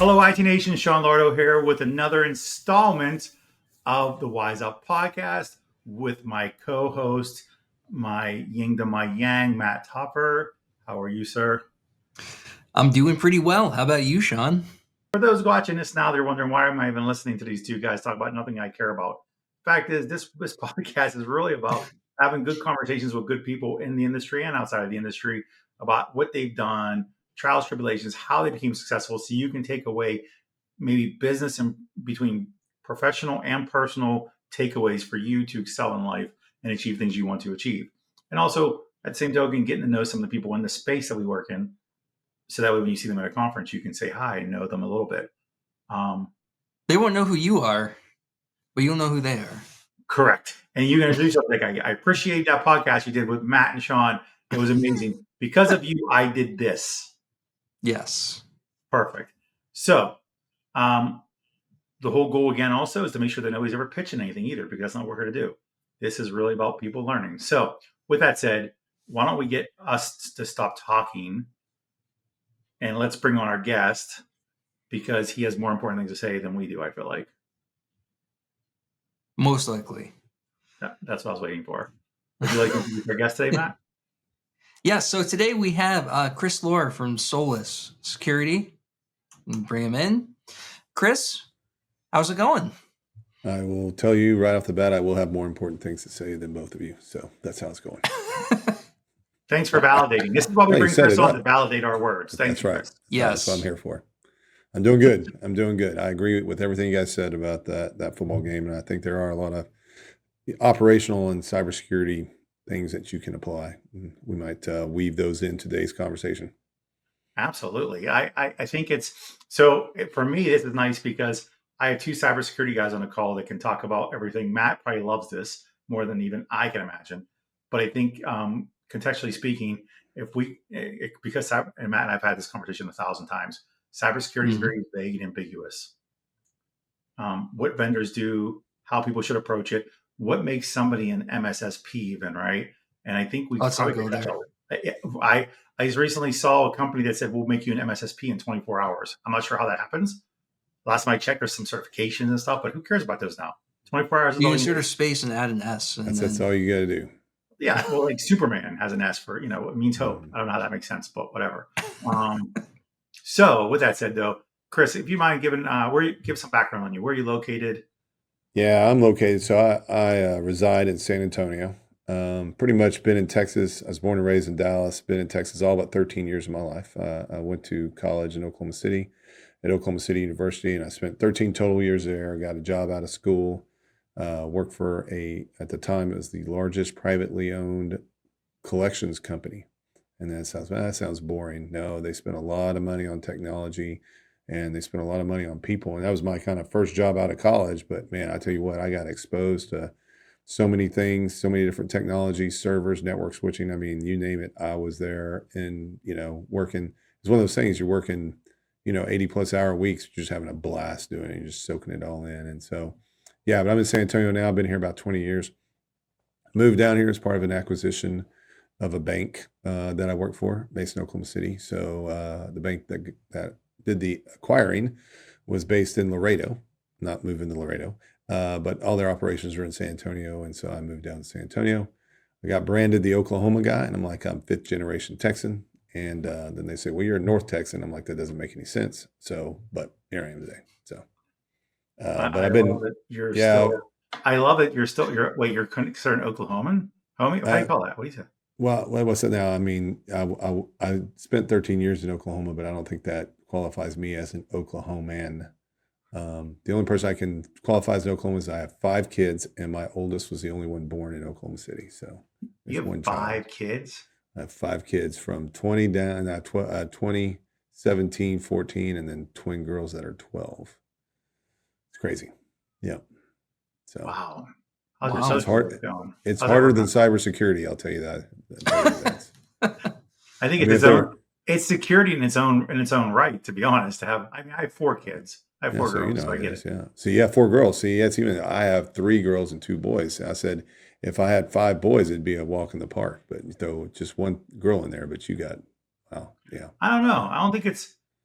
Hello, IT Nation. Sean Lardo here with another installment of the Wise Up podcast with my co-host, my yin to my yang, Matt Topper. How are you, sir? I'm doing pretty well. How about you, Sean? For those watching this now, they're wondering, why am I even listening to these two guys talk about nothing I care about? Fact is, this podcast is really about having good conversations with good people in the industry and outside of the industry about what they've done, trials, tribulations, how they became successful, so you can take away maybe business and between professional and personal takeaways for you to excel in life and achieve things you want to achieve. And also, at the same token, getting to know some of the people in the space that we work in, so that way when you see them at a conference, you can say hi and know them a little bit. They won't know who you are, but you'll know who they are. Correct. And you can introduce yourself. Like, I appreciate that podcast you did with Matt and Sean. It was amazing. Because of you, I did this. Yes. Perfect. So the whole goal again also is to make sure that nobody's ever pitching anything either, because that's not what we're here to do. This is really about people learning. So with that said, why don't we get us to stop talking and let's bring on our guest, because he has more important things to say than we do, I feel like. Most likely. That's what I was waiting for. Would you like to introduce our guest today, Matt? Yes. So today we have Chris Loehr from Solis Security. Bring him in. Chris, how's it going? I will tell you right off the bat, I will have more important things to say than both of you. So that's how it's going. Thanks for validating. This is why we bring Chris on to validate our words. Thanks, right. Chris. Yes. That's what I'm here for. I'm doing good. I agree with everything you guys said about that football game. And I think there are a lot of operational and cybersecurity things that you can apply. We might weave those in today's conversation. Absolutely. I think it's, so for me, this is nice because I have two cybersecurity guys on the call that can talk about everything. Matt probably loves this more than even I can imagine. But I think contextually speaking, because Matt and I've had this conversation 1,000 times, cybersecurity is very vague and ambiguous. What vendors do, how people should approach it, what makes somebody an MSSP even, right? And I think we Let's not go there. I recently saw a company that said, we'll make you an MSSP in 24 hours. I'm not sure how that happens. Last time I checked, there's some certifications and stuff, but who cares about those now? 24 hours. You insert a space and add an S. And that's all you got to do. Yeah. Well, like Superman has an S for, it means hope. I don't know how that makes sense, but whatever. So with that said though, Chris, if you mind giving, give some background on you. Where are you located? Yeah, I'm located. So I reside in San Antonio. Pretty much been in Texas. I was born and raised in Dallas, been in Texas all but 13 years of my life. I went to college in Oklahoma City at Oklahoma City University, and I spent 13 total years there. I got a job out of school, worked for at the time, it was the largest privately owned collections company. And that sounds boring. No, they spent a lot of money on technology and they spent a lot of money on people. And that was my kind of first job out of college. But man, I tell you what, I got exposed to so many things, so many different technologies, servers, network switching. I mean, you name it, I was there and, working. It's one of those things you're working, 80 plus hour weeks, you're just having a blast doing it. You're just soaking it all in. And so, yeah, but I'm in San Antonio now. I've been here about 20 years. Moved down here as part of an acquisition of a bank that I work for based in Oklahoma City. So the bank that did the acquiring was based in Laredo, not moving to Laredo, but all their operations were in San Antonio. And so I moved down to San Antonio. I got branded the Oklahoma guy, and I'm like, I'm 5th generation Texan. And then they say, well, you're a North Texan. I'm like, that doesn't make any sense. So, but here I am today. So, but I've been, I love it. You're considered an Oklahoman? Homie? How do you call that? What do you say? Well, what's it now? I mean, I spent 13 years in Oklahoma, but I don't think that qualifies me as an Oklahoman. The only person I can qualify as an Oklahoma is I have 5 kids, and my oldest was the only one born in Oklahoma City. So you have 5 kids? I have 5 kids from 20 down, 20, 17, 14, and then twin girls that are 12. It's crazy. Yeah. So wow. It's hard. It's harder than cybersecurity. I'll tell you that. I think it's security in its own right. To be honest, I have 4 kids. I have 4 girls, so I get it. Yeah. So you have 4 girls. See, I have 3 girls and 2 boys. I said if I had 5 boys, it'd be a walk in the park. But though just 1 girl in there, but you got, wow, yeah. I don't know. I don't think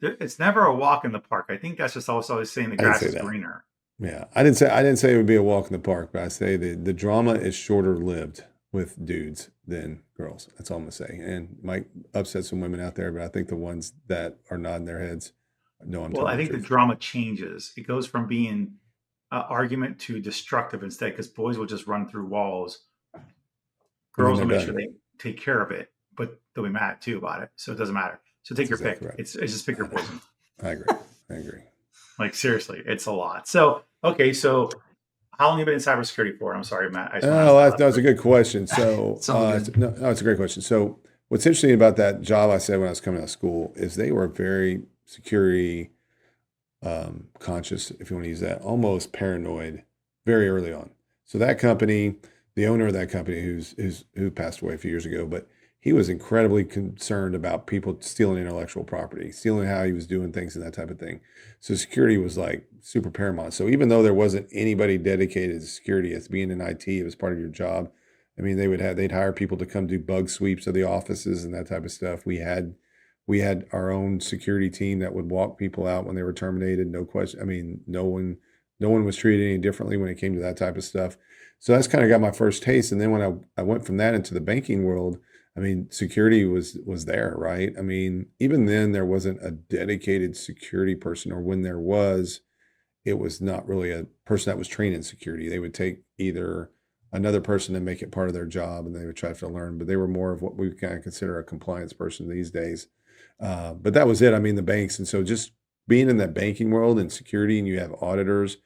It's never a walk in the park. I think that's just also always saying the I didn't grass say is that. greener. Yeah, I didn't say it would be a walk in the park, but I say the drama is shorter lived with dudes than girls. That's all I'm gonna say. And might upset some women out there, but I think the ones that are nodding their heads know I'm Well, telling I the think the truth. drama changes. It goes from being argument to destructive instead, because boys will just run through walls. And then Girls they're will make sure done. they take care of it, but they'll be mad too about it. So it doesn't matter. So take That's your exactly pick. right. It's just pick your I know. poison. I agree. I agree. Like seriously, it's a lot. So okay, so how long have you been in cybersecurity for? I'm sorry, Matt. I just want to ask Oh, that that's a good question. So, It's all good. no, it's a great question. So, what's interesting about that job I said when I was coming out of school is they were very security conscious, if you want to use that, almost paranoid, very early on. So that company, the owner of that company, who passed away a few years ago, but he was incredibly concerned about people stealing intellectual property, stealing how he was doing things and that type of thing. So security was like super paramount. So even though there wasn't anybody dedicated to security, as being in IT, it was part of your job. I mean, they'd hire people to come do bug sweeps of the offices and that type of stuff. We had our own security team that would walk people out when they were terminated. No question. I mean, no one was treated any differently when it came to that type of stuff. So that's kind of got my first taste. And then when I went from that into the banking world, I mean, security was there, right? I mean, even then there wasn't a dedicated security person, or when there was, it was not really a person that was trained in security. They would take either another person and make it part of their job, and they would try to learn, but they were more of what we kind of consider a compliance person these days. But that was it. I mean, the banks. And so just being in that banking world and security, and you have auditors.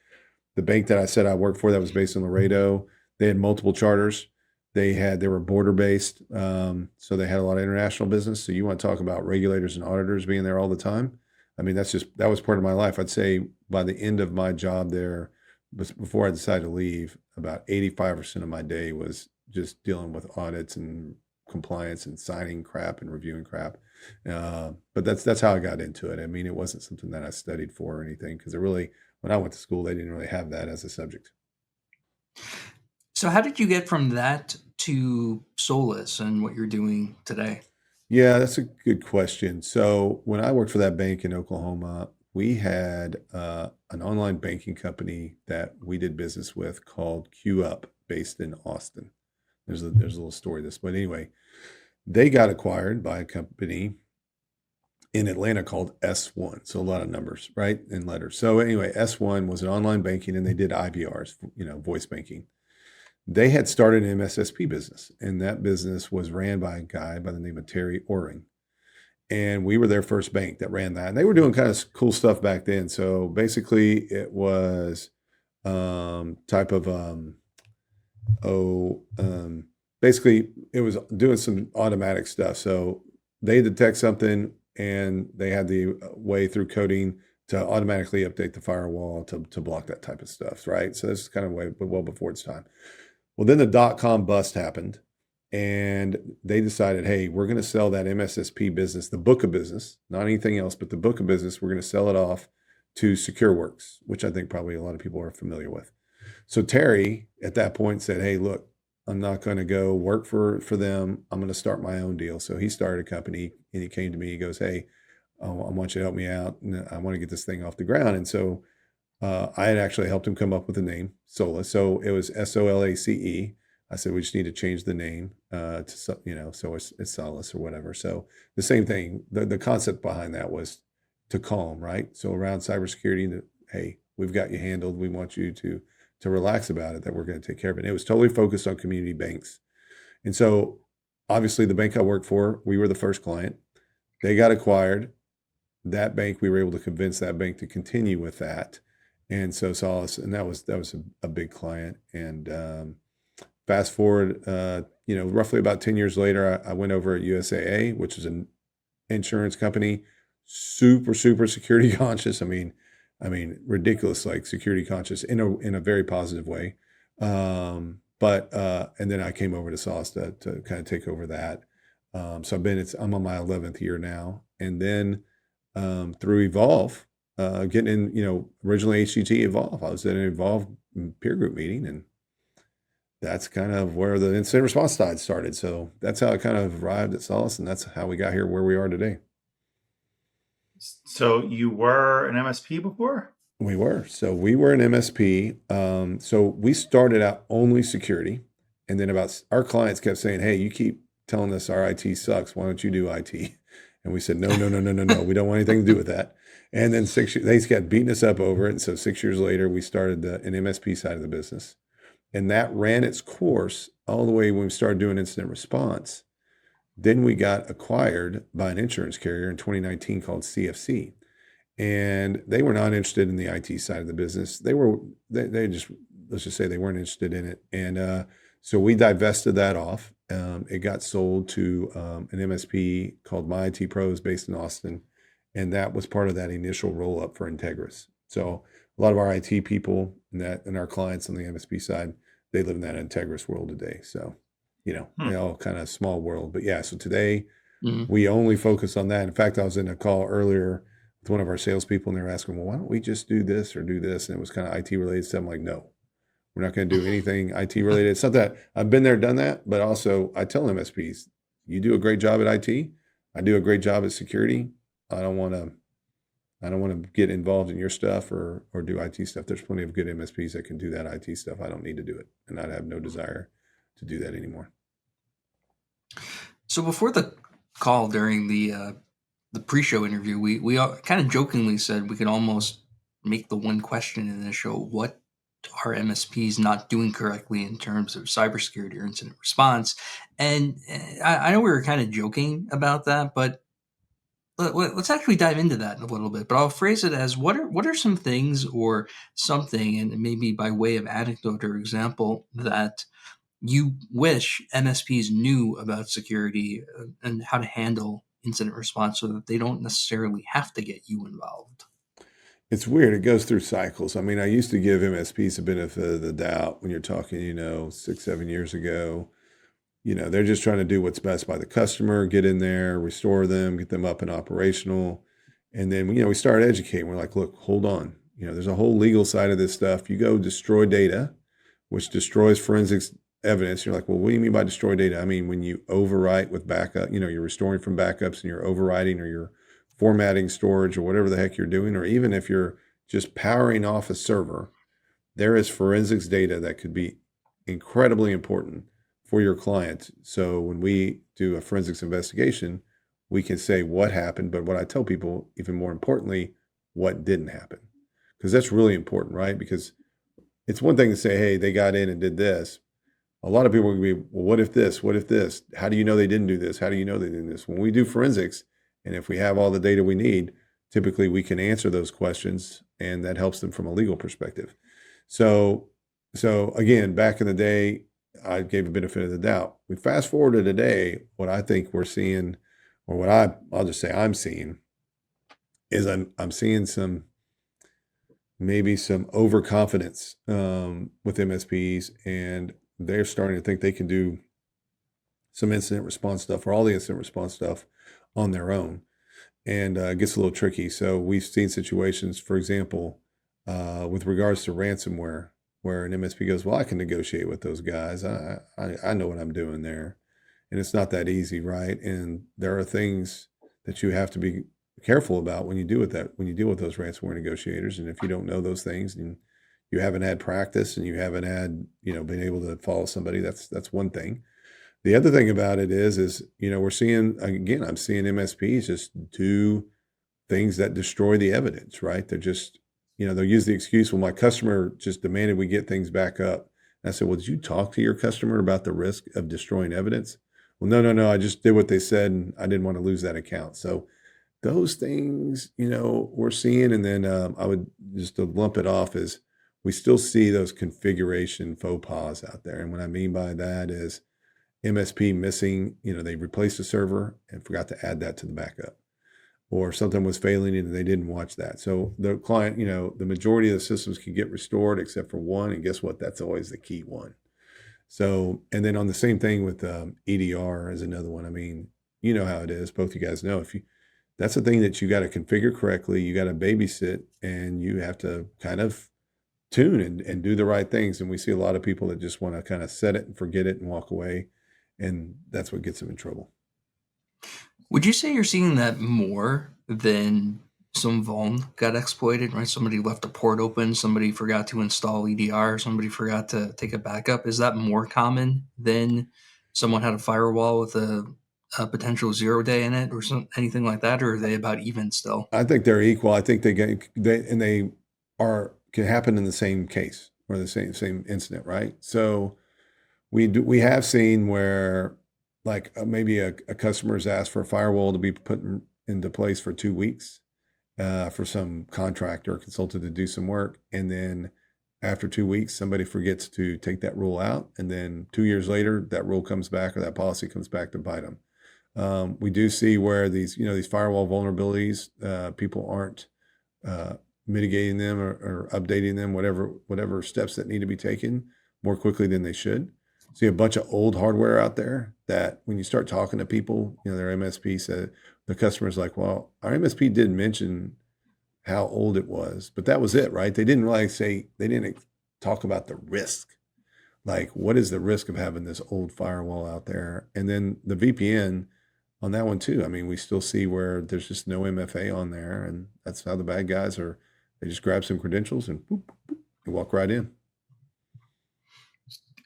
The bank that I said I worked for that was based in Laredo, they had multiple charters. They were border based. So they had a lot of international business. So you want to talk about regulators and auditors being there all the time. I mean, that was part of my life. I'd say by the end of my job there, before I decided to leave, about 85% of my day was just dealing with audits and compliance and signing crap and reviewing crap. But that's how I got into it. I mean, it wasn't something that I studied for or anything, because when I went to school, they didn't really have that as a subject. So how did you get from that to Solis and what you're doing today? Yeah, that's a good question. So when I worked for that bank in Oklahoma, we had an online banking company that we did business with called Q Up, based in Austin. There's a little story to this, but anyway, they got acquired by a company in Atlanta called S1. So a lot of numbers, right? And letters. So anyway, S1 was an online banking, and they did IVRs, voice banking. They had started an MSSP business, and that business was ran by a guy by the name of Terry Oring. And we were their first bank that ran that. And they were doing kind of cool stuff back then. So basically, it was type of basically it was doing some automatic stuff. So they detect something, and they had the way through coding to automatically update the firewall to block that type of stuff, right? So this is kind of way well before its time. Well, then the dot-com bust happened, and they decided, hey, we're going to sell that MSSP business, the book of business, not anything else, but the book of business. We're going to sell it off to SecureWorks, which I think probably a lot of people are familiar with. So Terry at that point said, hey, look, I'm not going to go work for them. I'm going to start my own deal. So he started a company, and he came to me. He goes, hey, I want you to help me out, and I want to get this thing off the ground. And so I had actually helped him come up with the name Solis. So it was SOLACE. I said, we just need to change the name so it's Solis or whatever. So the same thing, the concept behind that was to calm, right? So around cybersecurity, hey, we've got you handled. We want you to relax about it, that we're going to take care of it. And it was totally focused on community banks. And so obviously the bank I worked for, we were the first client. They got acquired. That bank, we were able to convince that bank to continue with that. And so Solis, and that was a big client. And fast forward, roughly about 10 years later, I went over at USAA, which is an insurance company, super, super security conscious. I mean, ridiculous, like security conscious in a very positive way. But and then I came over to Solis to kind of take over that. So I'm on my 11th year now. And then through Evolve, getting in, originally HGT Evolve, I was at an Evolve peer group meeting, and that's kind of where the incident response side started. So that's how I kind of arrived at Solis, and that's how we got here where we are today. So you were an MSP before? We were. So we were an MSP. So we started out only security. And then our clients kept saying, hey, you keep telling us our IT sucks. Why don't you do IT? And we said, no. We don't want anything to do with that. And then they kept beating us up over it. And so 6 years later, we started an MSP side of the business. And that ran its course all the way when we started doing incident response. Then we got acquired by an insurance carrier in 2019 called CFC. And they were not interested in the IT side of the business. They just, let's just say they weren't interested in it. And so we divested that off. It got sold to an MSP called My IT Pros based in Austin. And that was part of that initial roll up for Integris. So a lot of our IT people and our clients on the MSP side, they live in that Integris world today. So, they all kind of small world. But yeah, so today we only focus on that. In fact, I was in a call earlier with one of our salespeople, and they were asking, well, why don't we just do this or do this? And it was kind of IT related stuff. I'm like, no, we're not going to do anything IT related. It's not that I've been there, done that, but also I tell MSPs, you do a great job at IT. I do a great job at security. I don't want to get involved in your stuff or do IT stuff. There's plenty of good MSPs that can do that IT stuff. I don't need to do it, and I have no desire to do that anymore. So before the call, during the pre-show interview, we all kind of jokingly said we could almost make the one question in the show: what are MSPs not doing correctly in terms of cybersecurity or incident response? And I know we were kind of joking about that, but let's actually dive into that a little bit. But I'll phrase it as what are some things or something, and maybe by way of anecdote or example, that you wish MSPs knew about security and how to handle incident response so that they don't necessarily have to get you involved. It's weird. It goes through cycles. I mean, I used to give MSPs a benefit of the doubt when you're talking, 6, 7 years ago. They're just trying to do what's best by the customer, get in there, restore them, get them up and operational. And then, we started educating. We're like, look, hold on. There's a whole legal side of this stuff. You go destroy data, which destroys forensics evidence. You're like, well, what do you mean by destroy data? I mean, when you overwrite with backup, you're restoring from backups and you're overwriting or you're formatting storage or whatever the heck you're doing, or even if you're just powering off a server, there is forensics data that could be incredibly important for your client. So when we do a forensics investigation, we can say what happened, but what I tell people, even more importantly, what didn't happen. Because that's really important, right? Because it's one thing to say, hey, they got in and did this. A lot of people will be, well, what if this? What if this? How do you know they didn't do this? How do you know they didn't do this? When we do forensics, and if we have all the data we need, typically we can answer those questions, and that helps them from a legal perspective. So again, back in the day, I gave a benefit of the doubt. We fast forward to today, what I think we're seeing, or what I'll just say I'm seeing, is I'm seeing maybe some overconfidence with MSPs, and they're starting to think they can do some incident response stuff or all the incident response stuff on their own. And it gets a little tricky. So we've seen situations, for example, with regards to ransomware, where an MSP goes, well, I can negotiate with those guys. I know what I'm doing there. And it's not that easy, right? And there are things that you have to be careful about when you deal with those ransomware negotiators. And if you don't know those things and you haven't had practice and you haven't had, been able to follow somebody, that's one thing. The other thing about it is, I'm seeing MSPs just do things that destroy the evidence, right? They're just, they'll use the excuse, well, my customer just demanded we get things back up. And I said, well, did you talk to your customer about the risk of destroying evidence? Well, no, I just did what they said and I didn't want to lose that account. So those things, we're seeing. And then I would just to lump it off as we still see those configuration faux pas out there. And what I mean by that is MSP missing, they replaced the server and forgot to add that to the backup, or something was failing and they didn't watch that. So the client, the majority of the systems can get restored except for one. And guess what? That's always the key one. So, and then on the same thing with EDR is another one. I mean, you know how it is. Both you guys know, that's the thing that you got to configure correctly. You got to babysit and you have to kind of tune and do the right things. And we see a lot of people that just want to kind of set it and forget it and walk away. And that's what gets them in trouble. Would you say you're seeing that more than some vuln got exploited, right? Somebody left a port open, somebody forgot to install EDR, somebody forgot to take a backup. Is that more common than someone had a firewall with a potential 0-day in it or anything like that, or are they about even still? I think they're equal. I think they can happen in the same case or the same incident, right? So we have seen where like maybe a customer's asked for a firewall to be put into place for 2 weeks for some contractor or consultant to do some work, and then after 2 weeks somebody forgets to take that rule out, and then 2 years later that rule comes back or that policy comes back to bite them. We do see where these firewall vulnerabilities, people aren't mitigating them or updating them, whatever steps that need to be taken more quickly than they should. See a bunch of old hardware out there that when you start talking to people, their MSP said, the customer's like, well, our MSP did mention how old it was, but that was it, right? They didn't they didn't talk about the risk. Like, what is the risk of having this old firewall out there? And then the VPN on that one too. I mean, we still see where there's just no MFA on there, and that's how the bad guys are. They just grab some credentials and boop, boop, and walk right in.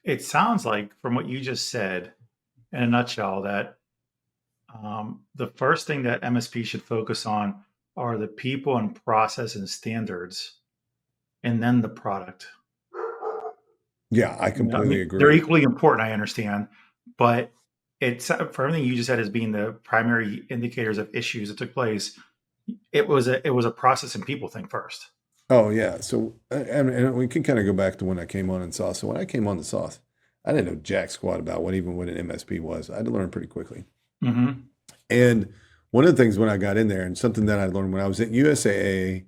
It sounds like, from what you just said, in a nutshell, that the first thing that MSP should focus on are the people and process and standards, and then the product. Yeah, I completely agree. They're equally important, I understand, but it's for everything you just said as being the primary indicators of issues that took place. It was a process and people thing first. Oh yeah. So and we can kind of go back to when I came on in Sauce. So when I came on the Sauce, I didn't know jack squat about what an MSP was. I had to learn pretty quickly. Mm-hmm. And one of the things when I got in there, and something that I learned when I was at USAA,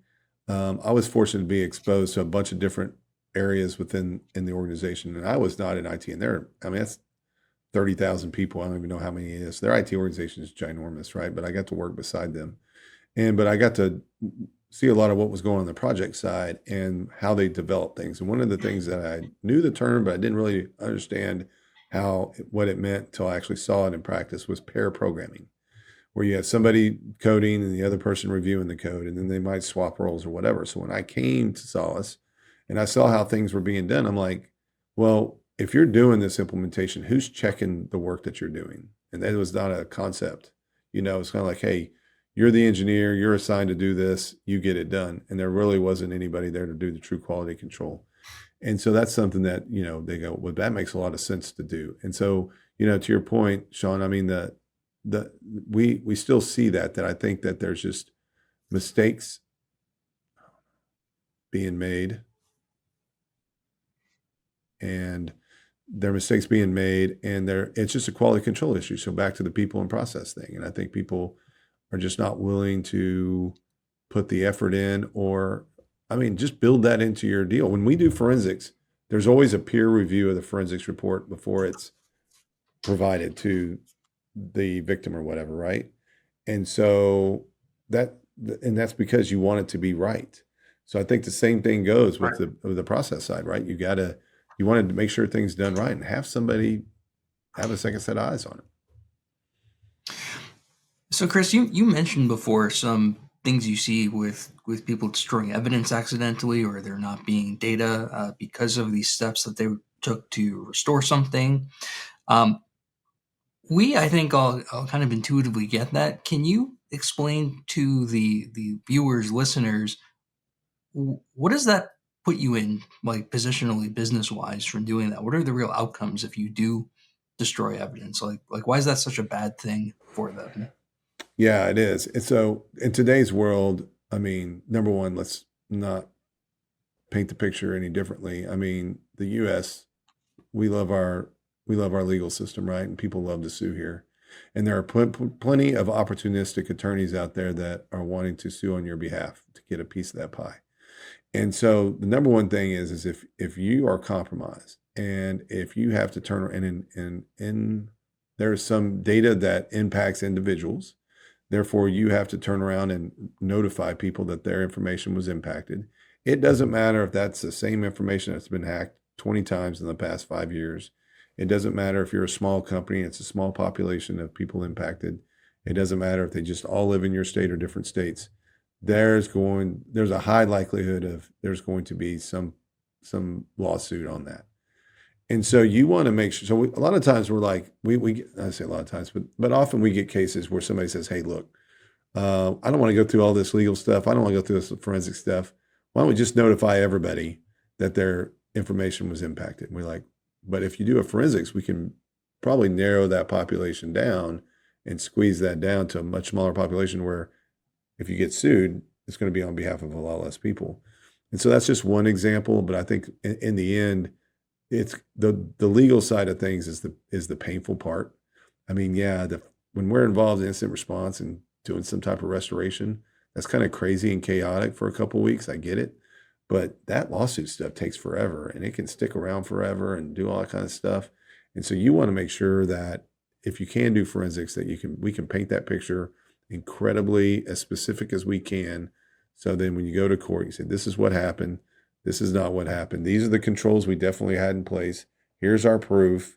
I was fortunate to be exposed to a bunch of different areas in the organization. And I was not in IT. And that's 30,000 people. I don't even know how many it is. Their IT organization is ginormous, right? But I got to work beside them. But I got to see a lot of what was going on the project side and how they develop things. And one of the things that I knew the term, but I didn't really understand what it meant until I actually saw it in practice, was pair programming, where you have somebody coding and the other person reviewing the code, and then they might swap roles or whatever. So when I came to Solis and I saw how things were being done, I'm like, well, if you're doing this implementation, who's checking the work that you're doing? And that was not a concept. It's kind of like, hey, you're the engineer, you're assigned to do this, you get it done. And there really wasn't anybody there to do the true quality control. And so that's something that, they go, well, that makes a lot of sense to do. And so, to your point, Sean, I mean, we still see that I think that there's just mistakes being made, and it's just a quality control issue. So back to the people and process thing. And I think people are just not willing to put the effort in, or, just build that into your deal. When we do forensics, there's always a peer review of the forensics report before it's provided to the victim or whatever, right? And so that's because you want it to be right. So I think the same thing goes with the process side, right? You wanted to make sure things done right and have somebody have a second set of eyes on it. So Chris, you mentioned before some things you see with people destroying evidence accidentally, or there not being data because of these steps that they took to restore something. I think I'll kind of intuitively get that. Can you explain to the viewers, listeners, what does that put you in, like positionally, business-wise, from doing that? What are the real outcomes if you do destroy evidence? Like why is that such a bad thing for them? Yeah, it is. And so in today's world, number one, let's not paint the picture any differently. The US, we love our legal system, right? And people love to sue here. And there are plenty of opportunistic attorneys out there that are wanting to sue on your behalf to get a piece of that pie. And so the number one thing is if you are compromised, and if you have to turn and there's some data that impacts individuals, therefore you have to turn around and notify people that their information was impacted. It doesn't matter if that's the same information that's been hacked 20 times in the past 5 years. It doesn't matter if you're a small company, it's a small population of people impacted. It doesn't matter if they just all live in your state or different states. there's a high likelihood of there's going to be some lawsuit on that. And so you want to make sure. So a lot of times we're like, I say a lot of times, but often we get cases where somebody says, "Hey, look, I don't want to go through all this legal stuff. I don't want to go through this forensic stuff. Why don't we just notify everybody that their information was impacted?" And we're like, but if you do a forensics, we can probably narrow that population down and squeeze that down to a much smaller population where if you get sued, it's going to be on behalf of a lot less people. And so that's just one example. But I think in the end, it's the legal side of things is the painful part. I mean, yeah, when we're involved in incident response and doing some type of restoration, that's kind of crazy and chaotic for a couple of weeks. I get it. But that lawsuit stuff takes forever, and it can stick around forever and do all that kind of stuff. And so you want to make sure that if you can do forensics, that we can paint that picture incredibly as specific as we can. So then when you go to court, you say, this is what happened. This is not what happened. These are the controls we definitely had in place. Here's our proof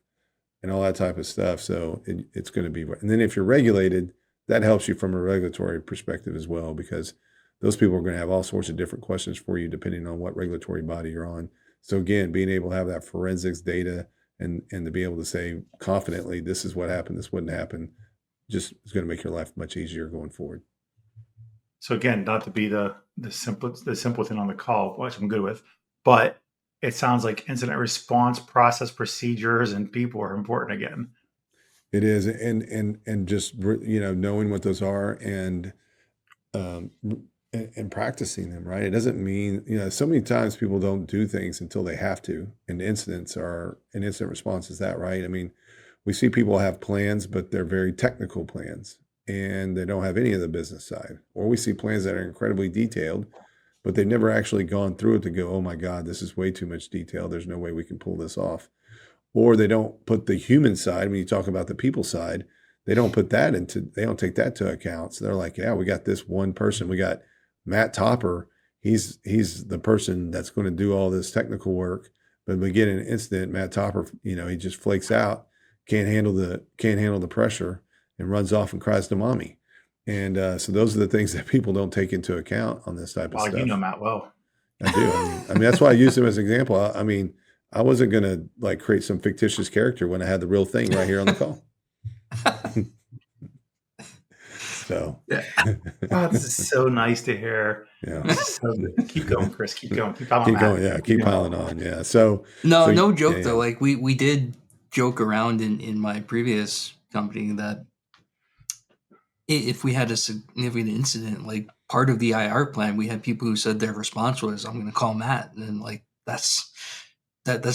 and all that type of stuff. So it's going to be, and then if you're regulated, that helps you from a regulatory perspective as well, because those people are going to have all sorts of different questions for you depending on what regulatory body you're on. So again, being able to have that forensics data and to be able to say confidently, this is what happened, this wouldn't happen, just is going to make your life much easier going forward. So again, not to be the simpleton on the call, which I'm good with, but it sounds like incident response process, procedures, and people are important again. It is, and just knowing what those are and practicing them, right? It doesn't mean, so many times people don't do things until they have to, and incident response is that, right? I mean, we see people have plans, but they're very technical plans, and they don't have any of the business side. Or we see plans that are incredibly detailed, but they've never actually gone through it to go, oh my God, this is way too much detail. There's no way we can pull this off. Or they don't put the human side, when you talk about the people side, they don't take that to account. So they're like, yeah, we got this one person. We got Matt Topper. He's the person that's going to do all this technical work. But we get an incident, Matt Topper, he just flakes out, can't handle the pressure, and runs off and cries to mommy. And so those are the things that people don't take into account on this type of stuff. You know Matt well. I do. I mean, that's why I use him as an example. I mean, I wasn't going to create some fictitious character when I had the real thing right here on the call. So, yeah. Oh, this is so nice to hear. Yeah. So keep going, Chris. Keep going. Keep going. Yeah. Keep piling on. Yeah. So no joke though. Like we did joke around in my previous company that if we had a significant incident, like part of the IR plan, we had people who said their response was, "I'm going to call Matt," and like that's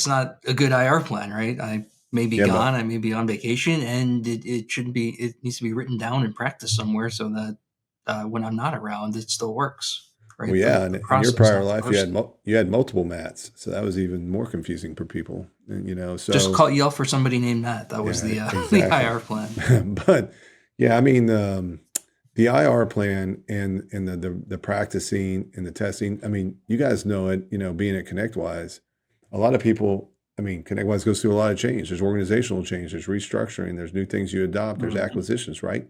not a good IR plan, right? I may be gone, I may be on vacation, and it shouldn't be. It needs to be written down and practiced somewhere so that when I'm not around, it still works. Right? Well, yeah, and in your prior life, you had multiple Matts, so that was even more confusing for people. And, so just yell for somebody named Matt. That was exactly. The IR plan. But yeah, I mean the IR plan and the practicing and the testing. I mean, you guys know it. Being at ConnectWise, a lot of people. I mean, ConnectWise goes through a lot of change. There's organizational change. There's restructuring. There's new things you adopt. There's acquisitions, right?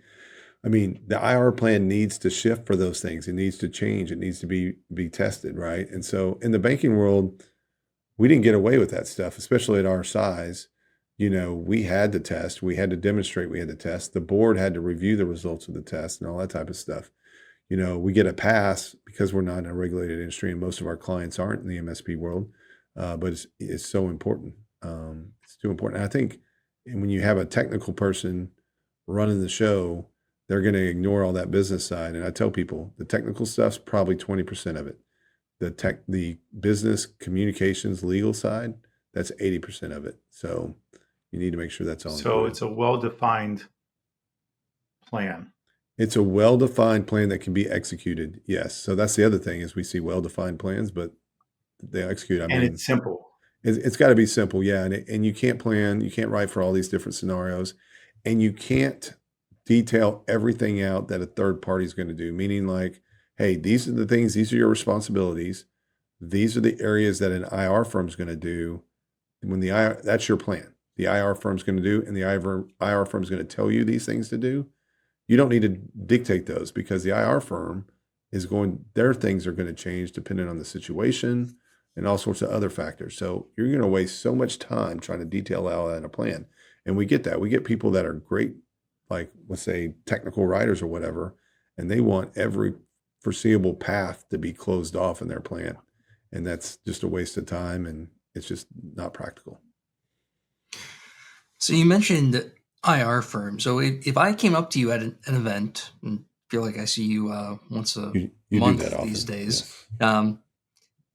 I mean, the IR plan needs to shift for those things. It needs to change. It needs to be tested, right? And so in the banking world, we didn't get away with that stuff, especially at our size. We had to test. We had to demonstrate we had to test. The board had to review the results of the test and all that type of stuff. We get a pass because we're not in a regulated industry, and most of our clients aren't in the MSP world. But it's so important. It's too important. And I think when you have a technical person running the show, they're going to ignore all that business side. And I tell people the technical stuff's probably 20% of it. The business communications, legal side, that's 80% of it. So you need to make sure that's on. So it's a well-defined plan. It's a well-defined plan that can be executed. Yes. So that's the other thing is we see well-defined plans, but they execute. And it's simple. It's got to be simple. Yeah. And you can't plan, you can't write for all these different scenarios, and you can't detail everything out that a third party is going to do. Meaning like, hey, these are the things, these are your responsibilities. These are the areas that an IR firm is going to do. When that's your plan. The IR firm is going to do, and the IR firm is going to tell you these things to do. You don't need to dictate those because the IR firm their things are going to change depending on the situation and all sorts of other factors. So you're going to waste so much time trying to detail out in a plan. And we get that. We get people that are great, like let's say technical writers or whatever, and they want every foreseeable path to be closed off in their plan. And that's just a waste of time, and it's just not practical. So you mentioned IR firm. So if I came up to you at an event, and feel like I see you once a You month do that often. these days, Yes.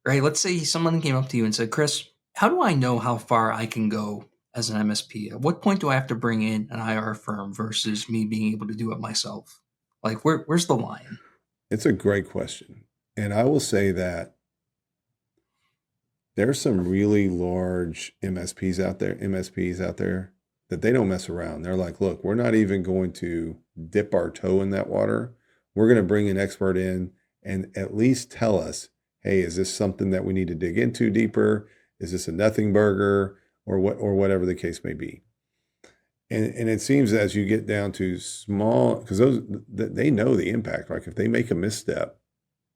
right? Let's say someone came up to you and said, Chris, how do I know how far I can go as an MSP? At what point do I have to bring in an IR firm versus me being able to do it myself? Like, where's the line? It's a great question. And I will say that there's some really large MSPs out there that they don't mess around. They're like, look, we're not even going to dip our toe in that water. We're going to bring an expert in and at least tell us, hey, is this something that we need to dig into deeper? Is this a nothing burger or whatever the case may be? And it seems as you get down to small, because they know the impact. Like if they make a misstep,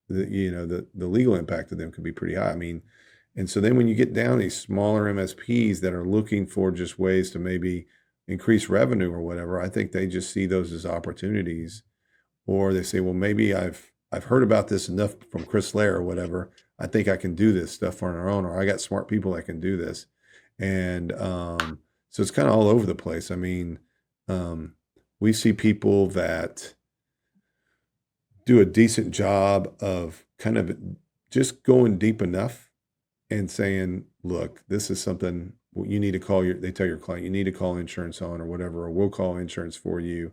the legal impact of them could be pretty high. I mean, and so then when you get down these smaller MSPs that are looking for just ways to maybe increase revenue or whatever, I think they just see those as opportunities, or they say, well, maybe I've heard about this enough from Chris Loehr or whatever. I think I can do this stuff on our own, or I got smart people that can do this. And so it's kind of all over the place. I mean, we see people that do a decent job of kind of just going deep enough and saying, look, this is something you need to they tell your client, you need to call insurance on or whatever, or we'll call insurance for you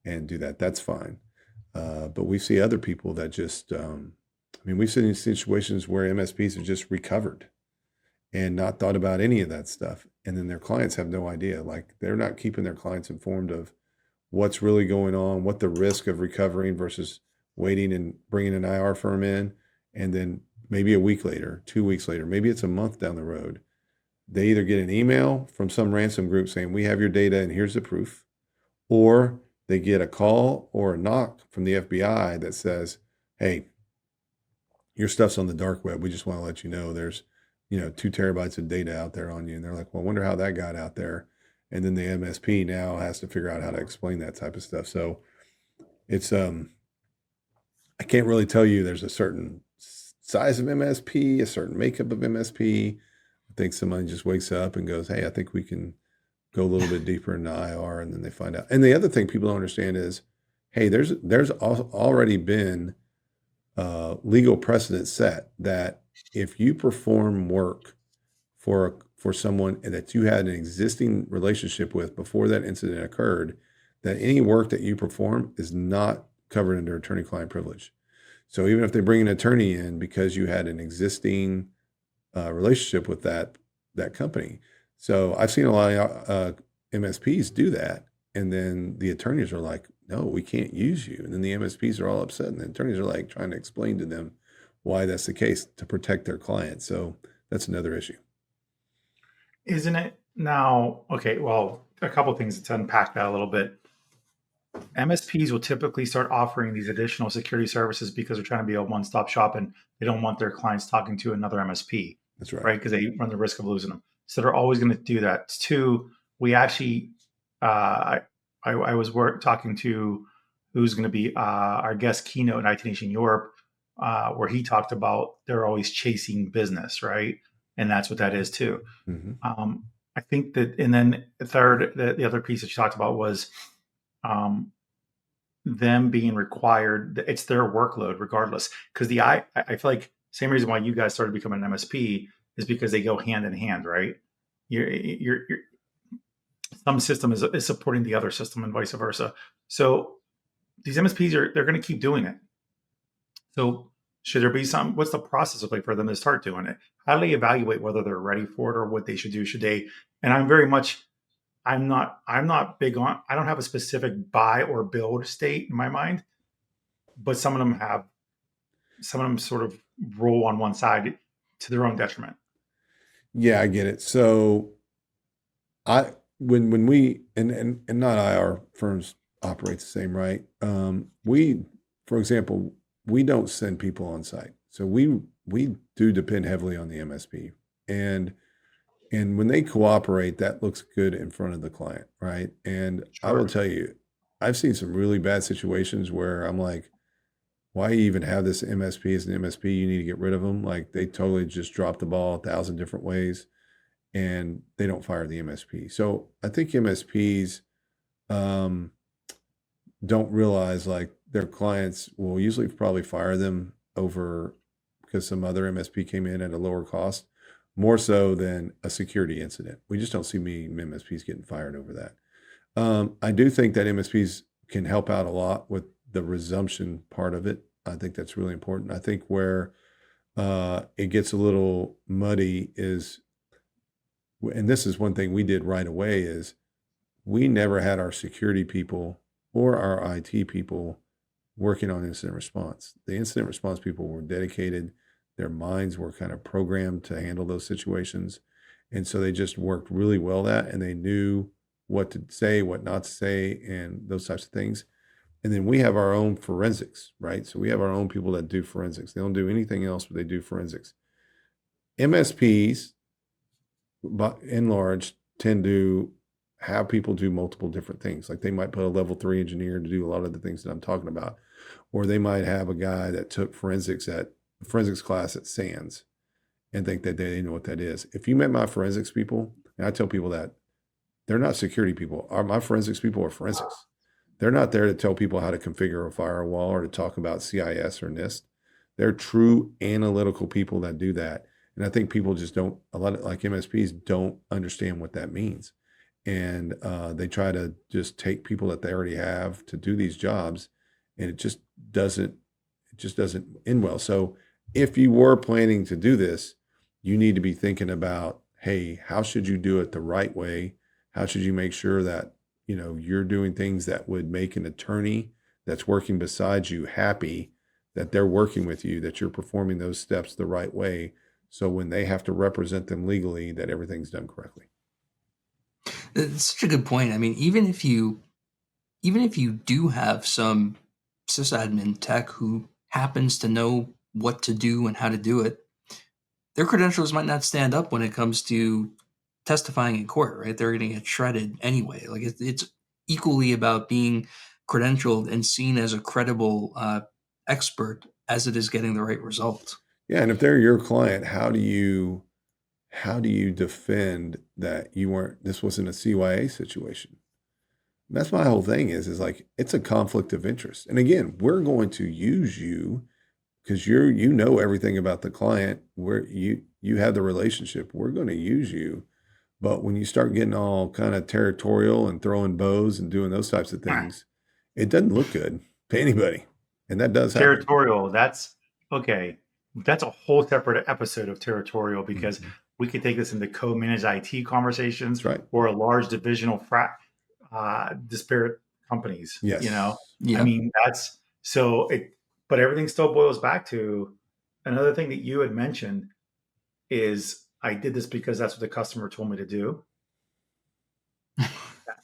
and do that. That's fine. But we see other people that just, we've seen situations where MSPs have just recovered and not thought about any of that stuff. And then their clients have no idea. Like they're not keeping their clients informed of what's really going on, what the risk of recovering versus waiting and bringing an IR firm in. And then maybe a week later, 2 weeks later, maybe it's a month down the road, they either get an email from some ransom group saying, we have your data and here's the proof, or they get a call or a knock from the FBI that says, hey, your stuff's on the dark web. We just want to let you know there's 2 terabytes of data out there on you. And they're like, well, I wonder how that got out there. And then the MSP now has to figure out how to explain that type of stuff. So it's, I can't really tell you there's a certain size of MSP, a certain makeup of MSP. I think somebody just wakes up and goes, hey, I think we can go a little bit deeper into IR, and then they find out. And the other thing people don't understand is, hey, there's already been legal precedent set that if you perform work for someone that you had an existing relationship with before that incident occurred, that any work that you perform is not covered under attorney-client privilege. So even if they bring an attorney in because you had an existing relationship with that company. So I've seen a lot of MSPs do that. And then the attorneys are like, no, we can't use you. And then the MSPs are all upset. And the attorneys are like trying to explain to them why that's the case to protect their clients. So that's another issue. Isn't it now? Okay, well, a couple of things to unpack that a little bit. MSPs will typically start offering these additional security services because they're trying to be a one-stop shop and they don't want their clients talking to another MSP. That's right. Right? Because they run the risk of losing them. So they're always going to do that. Two, we actually, I was talking to who's going to be our guest keynote in IT Nation Europe, where he talked about they're always chasing business, right? And that's what that is too. Mm-hmm. I think that, and then the third, the other piece that you talked about was them being required. It's their workload regardless. Because I feel like same reason why you guys started becoming an MSP is because they go hand in hand, right? You're some system is supporting the other system and vice versa. So these MSPs they're going to keep doing it. So should there be what's the process of like for them to start doing it? How do they evaluate whether they're ready for it or what they should do? Should they? And I'm not big on, I don't have a specific buy or build state in my mind, but some of them sort of roll on one side to their own detriment. Yeah, I get it. So when we, and not IR firms operate the same, right? We, for example, we don't send people on site. So we do depend heavily on the MSP. And when they cooperate, that looks good in front of the client, right? And I will Sure. tell you, I've seen some really bad situations where I'm like, why even have this MSP as an MSP? You need to get rid of them. Like they totally just drop the ball 1,000 different ways and they don't fire the MSP. So I think MSPs um, don't realize like their clients will usually probably fire them over because some other MSP came in at a lower cost, more so than a security incident. We just don't see many MSPs getting fired over that. I do think that MSPs can help out a lot with the resumption part of it. I think that's really important. I think where it gets a little muddy is, and this is one thing we did right away, is we never had our security people or our IT people working on incident response. The incident response people were dedicated. Their minds were kind of programmed to handle those situations. And so they just worked really well at, and they knew what to say, what not to say, and those types of things. And then we have our own forensics, right? So we have our own people that do forensics. They don't do anything else, but they do forensics. MSPs, by and large, tend to have people do multiple different things. Like they might put a level 3 engineer to do a lot of the things that I'm talking about, or they might have a guy that took forensics class at SANS and think that they know what that is. If you met my forensics people, and I tell people that they're not security people. My forensics people are forensics. They're not there to tell people how to configure a firewall or to talk about CIS or NIST. They're true analytical people that do that. And I think people just don't, a lot of like MSPs don't understand what that means. And they try to just take people that they already have to do these jobs, and it just doesn't end well. So if you were planning to do this, you need to be thinking about, hey, how should you do it the right way? How should you make sure that, you're doing things that would make an attorney that's working beside you happy, that they're working with you, that you're performing those steps the right way. So when they have to represent them legally, that everything's done correctly. It's such a good point. I mean, even if you do have some sysadmin tech who happens to know what to do and how to do it, their credentials might not stand up when it comes to testifying in court, right? They're going to get shredded anyway. Like it's equally about being credentialed and seen as a credible expert as it is getting the right result. Yeah, and if they're your client, how do you defend that this wasn't a CYA situation? And that's my whole thing is like, it's a conflict of interest. And again, we're going to use you because you know everything about the client, where you have the relationship. We're going to use you. But when you start getting all kind of territorial and throwing bows and doing those types of things, it doesn't look good to anybody. And that does happen. Territorial, that's okay. That's a whole separate episode of territorial, because we could take this into co-managed IT conversations. That's right. Or a large divisional disparate companies. Yes. Yeah. I mean, that's so it, but everything still boils back to another thing that you had mentioned is, I did this because that's what the customer told me to do. That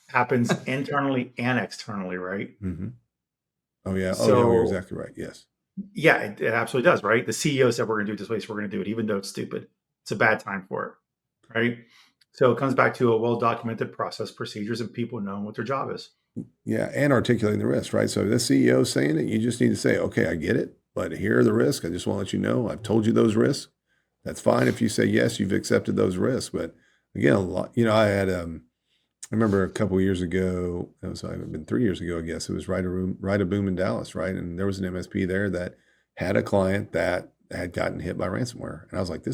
happens internally and externally, right? Mm-hmm. Oh yeah. So, you're exactly right. Yes. Yeah, it absolutely does, right? The CEO said we're going to do it this way, so we're going to do it, even though it's stupid. It's a bad time for it, right? So it comes back to a well-documented process, procedures, and people knowing what their job is. Yeah, and articulating the risk, right? So if the CEO is saying it, you just need to say, okay, I get it, but here are the risks. I just want to let you know, I've told you those risks. That's fine if you say yes, you've accepted those risks. But again, a lot, I had I remember a couple of years ago, it had been 3 years ago, I guess. It was Right a Boom in Dallas, right? And there was an MSP there that had a client that had gotten hit by ransomware. And I was like,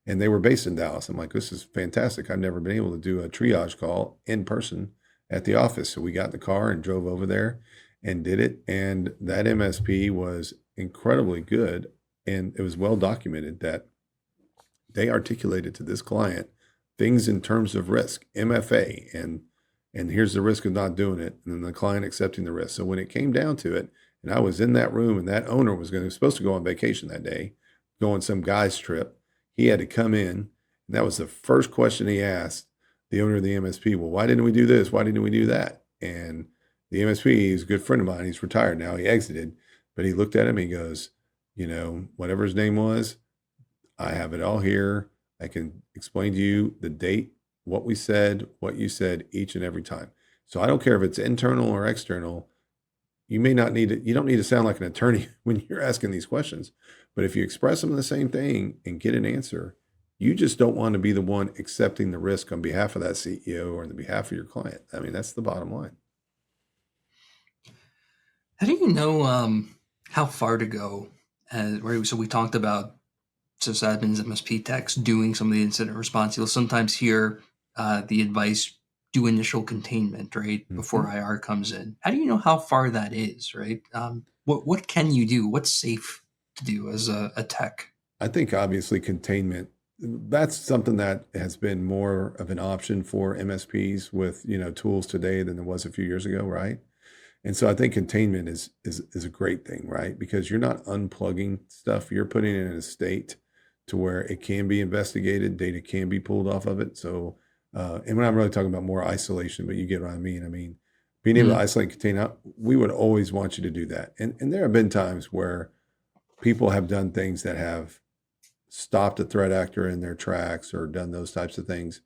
and they were based in Dallas. I'm like, this is fantastic. I've never been able to do a triage call in person at the office. So we got in the car and drove over there and did it. And that MSP was incredibly good. And it was well documented that they articulated to this client things in terms of risk, MFA, and here's the risk of not doing it, and then the client accepting the risk. So when it came down to it, and I was in that room, and that owner was supposed to go on vacation that day, go on some guy's trip, he had to come in, and that was the first question he asked the owner of the MSP. Well, why didn't we do this? Why didn't we do that? And the MSP, he's a good friend of mine. He's retired now. He exited, But he looked at him, he goes, whatever his name was, I have it all here. I can explain to you the date, what we said, what you said each and every time. So I don't care if it's internal or external. You may not need it. You don't need to sound like an attorney when you're asking these questions, but if you express them the same thing and get an answer, you just don't want to be the one accepting the risk on behalf of that CEO or on the behalf of your client. I mean, that's the bottom line. How do you know how far to go? Right, so we talked about sysadmins, MSP techs doing some of the incident response. You'll sometimes hear the advice, do initial containment, right, before IR comes in. How do you know how far that is, right? What can you do? What's safe to do as a tech? I think obviously containment, that's something that has been more of an option for MSPs with, tools today than there was a few years ago, right? And so I think containment is a great thing, right? Because you're not unplugging stuff, you're putting it in a state to where it can be investigated, data can be pulled off of it. So, and when I'm really talking about more isolation, but you get what I mean. I mean, being able to isolate, contain out, we would always want you to do that. And there have been times where people have done things that have stopped a threat actor in their tracks or done those types of things.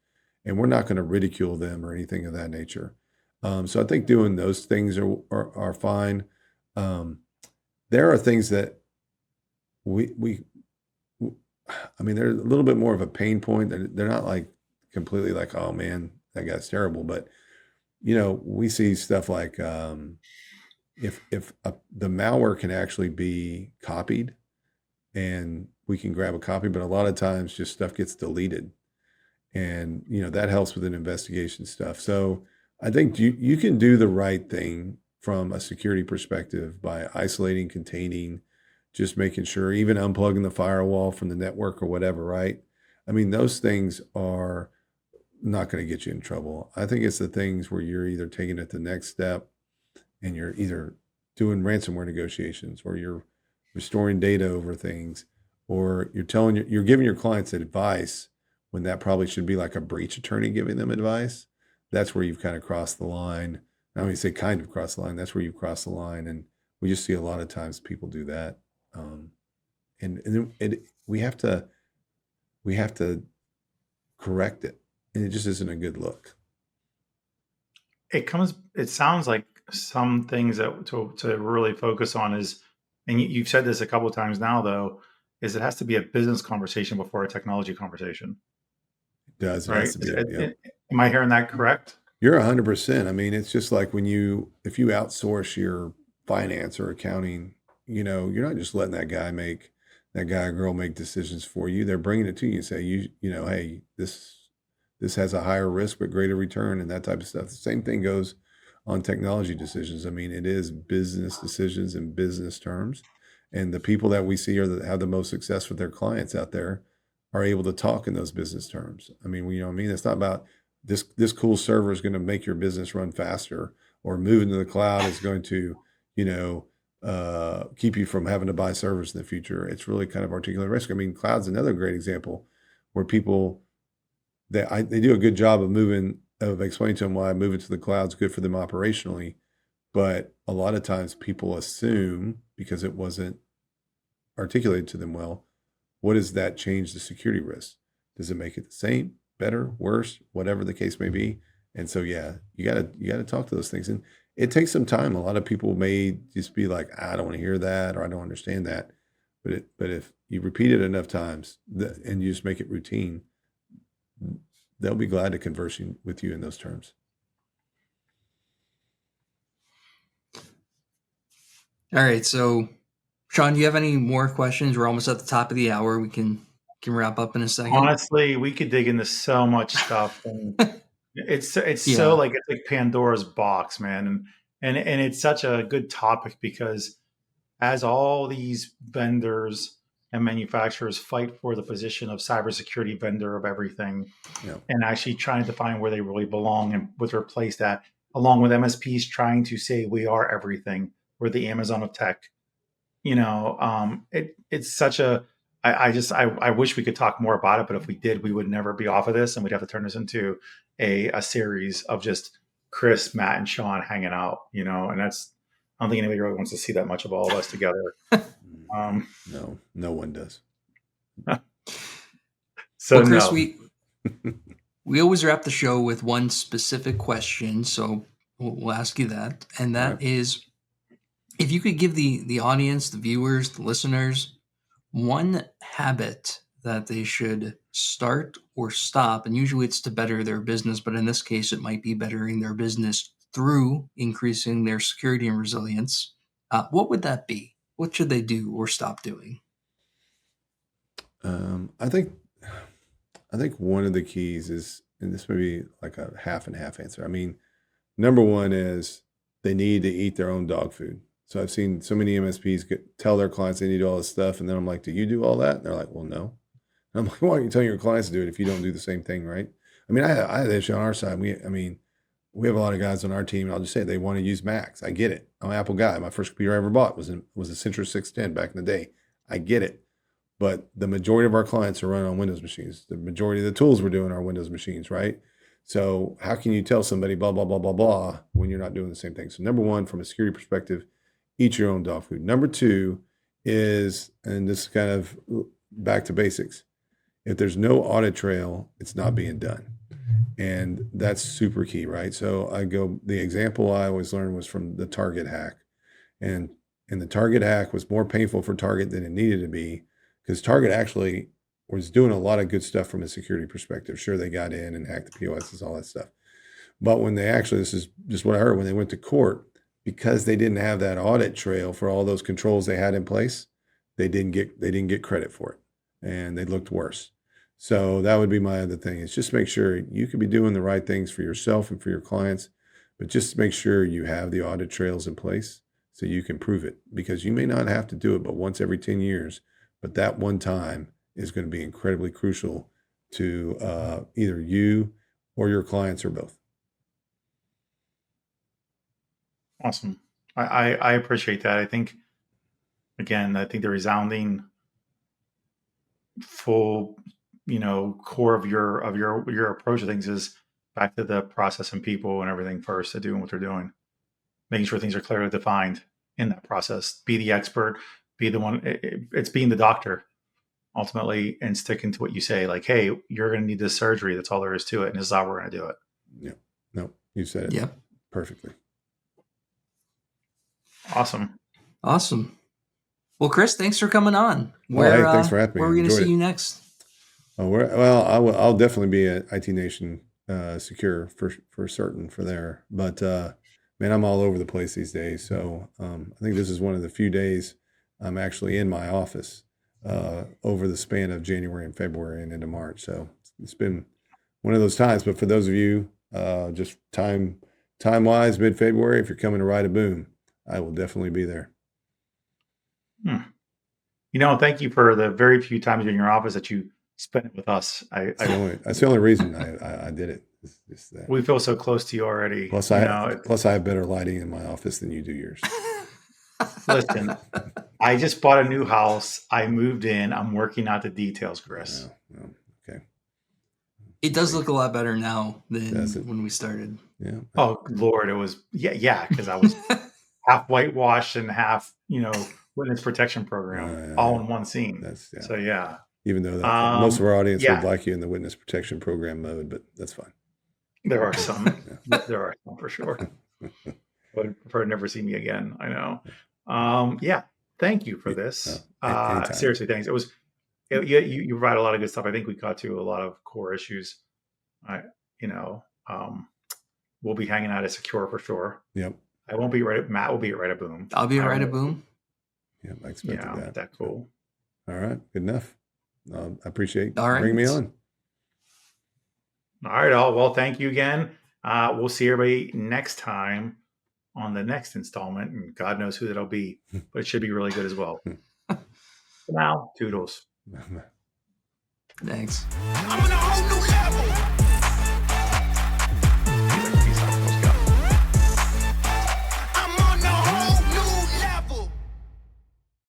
And we're not going to ridicule them or anything of that nature. So I think doing those things are fine. There are things that I mean, they're a little bit more of a pain point. They're not like completely like, oh man, that guy's terrible. But we see stuff like if the malware can actually be copied, and we can grab a copy, but a lot of times just stuff gets deleted, and that helps with an investigation stuff. So I think you can do the right thing from a security perspective by isolating, containing, just making sure, even unplugging the firewall from the network or whatever, right? I mean, those things are not going to get you in trouble. I think it's the things where you're either taking it the next step and you're either doing ransomware negotiations, or you're restoring data over things, or you're giving your clients advice when that probably should be like a breach attorney giving them advice. That's where you've kind of crossed the line. I mean, say kind of crossed the line. That's where you've crossed the line. And we just see a lot of times people do that. And we have to correct it. And it just isn't a good look. It sounds like some things that to really focus on is, and you've said this a couple of times now though, is it has to be a business conversation before a technology conversation. It does. Right? It has to be, am I hearing that correct? You're 100%. I mean, it's just like if you outsource your finance or accounting, you're not just letting that guy or girl make decisions for you. They're bringing it to you and say, hey, this has a higher risk but greater return, and that type of stuff. The same thing goes on technology decisions. I mean, it is business decisions in business terms, and the people that we see have the most success with their clients out there are able to talk in those business terms. I mean, it's not about this cool server is going to make your business run faster, or moving to the cloud is going to, keep you from having to buy servers in the future. It's really kind of articulate risk. I mean, cloud's another great example where people, they do a good job of explaining to them why moving to the cloud is good for them operationally. But a lot of times people assume, because it wasn't articulated to them well, what does that change the security risk? Does it make it the same, better, worse, whatever the case may be? And so, yeah, you gotta talk to those things. And it takes some time. A lot of people may just be like, I don't want to hear that, or I don't understand that. But if you repeat it enough times and you just make it routine, they'll be glad to converse with you in those terms. All right. So, Sean, do you have any more questions? We're almost at the top of the hour. We can wrap up in a second. Honestly, we could dig into so much stuff, and it's so like it's like Pandora's box, man, and it's such a good topic because as all these vendors and manufacturers fight for the position of cybersecurity vendor of everything, and actually trying to find where they really belong and what to replace that, along with MSPs trying to say we are everything, we're the Amazon of tech. It's such a. I wish we could talk more about it, but if we did, we would never be off of this, and we'd have to turn this into a series of just Chris, Matt, and Sean hanging out. And that's don't think anybody really wants to see that much of all of us together. No one does. So well, Chris, no. we always wrap the show with one specific question, so we'll ask you that, and that is, if you could give the audience, the viewers, the listeners, one habit that they should start or stop, and usually it's to better their business, but in this case, it might be bettering their business through increasing their security and resilience, what would that be? What should they do or stop doing? I think one of the keys is, and this may be like a half and half answer. I mean, number one is they need to eat their own dog food. So I've seen so many MSPs tell their clients they need all this stuff, and then I'm like, do you do all that? And they're like, well, no. And I'm like, why aren't you telling your clients to do it if you don't do the same thing, right? I mean, I had an issue on our side. We have a lot of guys on our team, and I'll just say they want to use Macs. I get it. I'm an Apple guy. My first computer I ever bought was a Centra 610 back in the day. I get it. But the majority of our clients are running on Windows machines. The majority of the tools we're doing are Windows machines, right? So how can you tell somebody blah, blah, blah, blah, blah when you're not doing the same thing? So number one, from a security perspective, eat your own dog food. Number two is, and this is kind of back to basics, if there's no audit trail, it's not being done. And that's super key, right? So the example I always learned was from the Target hack. And the Target hack was more painful for Target than it needed to be, because Target actually was doing a lot of good stuff from a security perspective. Sure, they got in and hacked the POSs, all that stuff. But when they actually, this is just what I heard, when they went to court, because they didn't have that audit trail for all those controls they had in place, they didn't get credit for it, and they looked worse. So that would be my other thing, is just make sure you could be doing the right things for yourself and for your clients, but just make sure you have the audit trails in place so you can prove it, because you may not have to do it but once every 10 years, but that one time is going to be incredibly crucial to either you or your clients or both. Awesome. I appreciate that. I think the resounding full, core of your approach to things is back to the process and people and everything first, to doing what they're doing, making sure things are clearly defined in that process. Be the expert, be the one. It's being the doctor ultimately, and sticking to what you say. Like, hey, you're going to need this surgery. That's all there is to it, and this is how we're going to do it. Yeah. No, you said it. Yep. Perfectly. Awesome. Well, Chris, thanks for coming on. Hey, thanks for having me. Where are we going to see you next? I'll definitely be at IT Nation Secure for certain for there. But man, I'm all over the place these days. So I think this is one of the few days I'm actually in my office over the span of January and February and into March. So it's been one of those times. But for those of you, just time wise, mid-February, if you're coming to Ride a Boom, I will definitely be there. Thank you for the very few times in your office that you spent it with us. That's the only reason I did it. Is that. We feel so close to you already. Plus, I have better lighting in my office than you do yours. Listen, I just bought a new house. I moved in. I'm working out the details, Chris. Okay. It does look a lot better now than when we started. Yeah. Oh Lord, it was because I was half whitewashed and half, witness protection program, all in one scene. So yeah. Even though most of our audience would like you in the witness protection program mode, but that's fine. There are some. There are some for sure. I would prefer to never see me again. I know. Thank you for this. Seriously, thanks. It was. You provide a lot of good stuff. I think we got to a lot of core issues. We'll be hanging out at Secure for sure. Yep. I won't be right. Matt will be at Ride a Boom. I'll be at Ride a Boom. Yeah, I expected that. That's cool. All right, good enough. I appreciate bringing me on. All right, well, thank you again. We'll see everybody next time on the next installment, and God knows who that'll be, but it should be really good as well. For now, toodles. Thanks. I'm on a whole new level.